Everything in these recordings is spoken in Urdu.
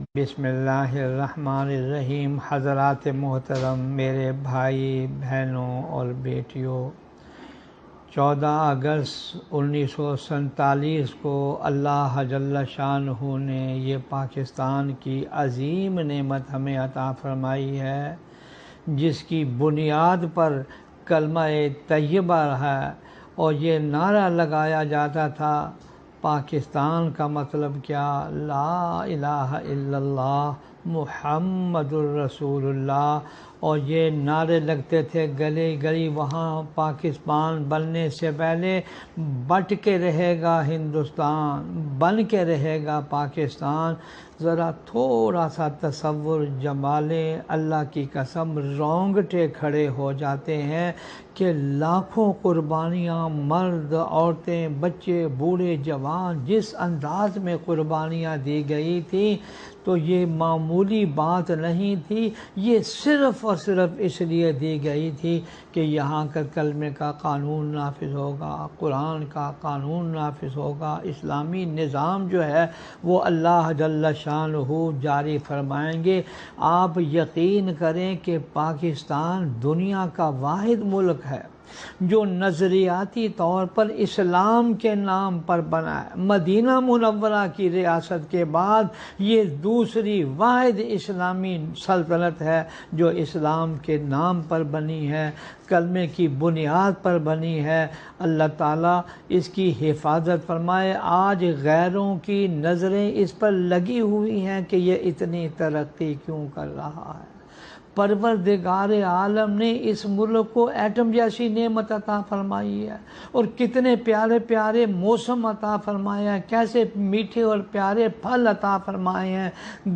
بسم اللہ الرحمن الرحیم۔ حضرات محترم، میرے بھائی بہنوں اور بیٹیوں، 14 اگست 1947 کو اللہ جل شانہ نے یہ پاکستان کی عظیم نعمت ہمیں عطا فرمائی ہے، جس کی بنیاد پر کلمہ طیبہ ہے اور یہ نعرہ لگایا جاتا تھا، پاکستان کا مطلب کیا؟ لا الہ الا اللہ محمد الرسول اللہ۔ اور یہ نعرے لگتے تھے گلی گلی، وہاں پاکستان بننے سے پہلے بٹ کے رہے گا ہندوستان، بن کے رہے گا پاکستان۔ ذرا تھوڑا سا تصور جمالیں، اللہ کی قسم رونگٹے کھڑے ہو جاتے ہیں کہ لاکھوں قربانیاں، مرد، عورتیں، بچے، بوڑھے، جوان، جس انداز میں قربانیاں دی گئی تھیں تو یہ معمولی بات نہیں تھی۔ یہ صرف اور صرف اس لیے دی گئی تھی کہ یہاں کا کلمے کا قانون نافذ ہوگا، قرآن کا قانون نافذ ہوگا، اسلامی نظام جو ہے وہ اللہ جل شانہ جاری فرمائیں گے۔ آپ یقین کریں کہ پاکستان دنیا کا واحد ملک ہے جو نظریاتی طور پر اسلام کے نام پر بنا ہے۔ مدینہ منورہ کی ریاست کے بعد یہ دوسری واحد اسلامی سلطنت ہے جو اسلام کے نام پر بنی ہے، کلمے کی بنیاد پر بنی ہے۔ اللہ تعالیٰ اس کی حفاظت فرمائے۔ آج غیروں کی نظریں اس پر لگی ہوئی ہیں کہ یہ اتنی ترقی کیوں کر رہا ہے۔ پروردگار عالم نے اس ملک کو ایٹم جیسی نعمت عطا فرمائی ہے اور کتنے پیارے پیارے موسم عطا فرمایا ہے، کیسے میٹھے اور پیارے پھل عطا فرمائے ہیں،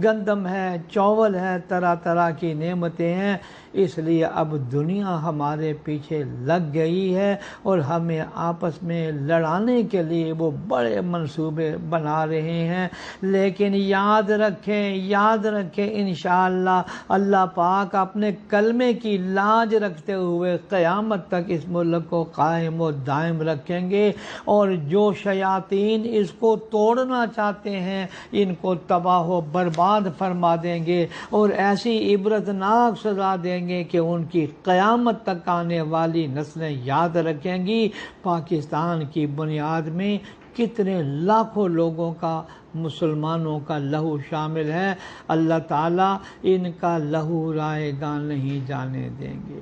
گندم ہے، چاول ہے، طرح طرح کی نعمتیں ہیں۔ اس لیے اب دنیا ہمارے پیچھے لگ گئی ہے اور ہمیں آپس میں لڑانے کے لیے وہ بڑے منصوبے بنا رہے ہیں۔ لیکن یاد رکھیں انشاءاللہ اللہ پاک اپنے کلمے کی لاج رکھتے ہوئے قیامت تک اس ملک کو قائم و دائم رکھیں گے، اور جو شیاطین اس کو توڑنا چاہتے ہیں ان کو تباہ و برباد فرما دیں گے اور ایسی عبرتناک سزا دیں گے کہ ان کی قیامت تک آنے والی نسلیں یاد رکھیں گی پاکستان کی بنیاد میں کتنے لاکھوں لوگوں کا، مسلمانوں کا لہو شامل ہے۔ اللہ تعالیٰ ان کا لہو رائے گاں نہیں جانے دیں گے۔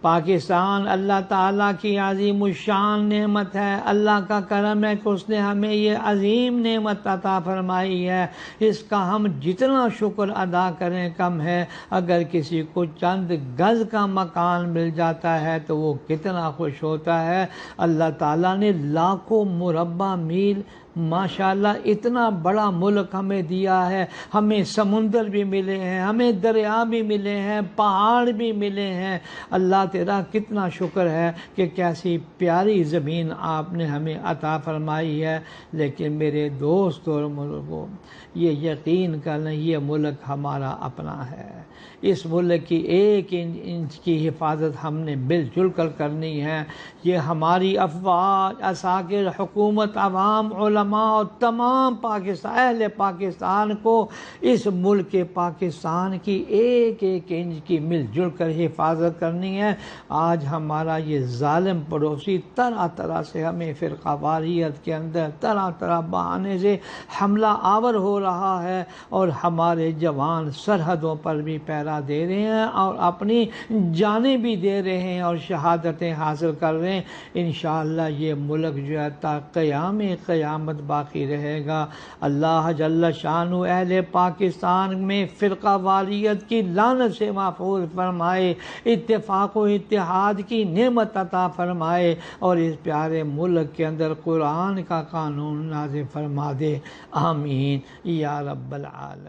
پاکستان اللہ تعالیٰ کی عظیم الشان نعمت ہے۔ اللہ کا کرم ہے کہ اس نے ہمیں یہ عظیم نعمت عطا فرمائی ہے۔ اس کا ہم جتنا شکر ادا کریں کم ہے۔ اگر کسی کو چند گز کا مکان مل جاتا ہے تو وہ کتنا خوش ہوتا ہے۔ اللہ تعالیٰ نے لاکھوں مربع میل ماشاءاللہ اتنا بڑا ملک ہمیں دیا ہے۔ ہمیں سمندر بھی ملے ہیں، ہمیں دریا بھی ملے ہیں، پہاڑ بھی ملے ہیں۔ اللہ تیرا کتنا شکر ہے کہ کیسی پیاری زمین آپ نے ہمیں عطا فرمائی ہے۔ لیکن میرے دوست اور ملکوں، یہ یقین کرنا یہ ملک ہمارا اپنا ہے۔ اس ملک کی ایک انچ کی حفاظت ہم نے مل جل کر کرنی ہے۔ یہ ہماری افواج، عساکر، حکومت، عوام، علماء اور تمام اہل پاکستان کو اس ملک پاکستان کی ایک ایک انچ کی مل جل کر حفاظت کرنی ہے۔ آج ہمارا یہ ظالم پڑوسی طرح طرح سے ہمیں فرقہ واریت کے اندر طرح طرح بہانے سے حملہ آور ہو رہا ہے، اور ہمارے جوان سرحدوں پر بھی پہرا دے رہے ہیں اور اپنی جانیں بھی دے رہے ہیں اور شہادتیں حاصل کر رہے ہیں۔ انشاءاللہ یہ ملک جو ہے تا قیامت باقی رہے گا۔ اللہ جل شانہ اہل پاکستان میں فرقہ واریت کی لعنت سے محفوظ فرمائے، اتفاق و اتحاد کی نعمت عطا فرمائے، اور اس پیارے ملک کے اندر قرآن کا قانون نازل فرما دے۔ آمین یا رب العالمین۔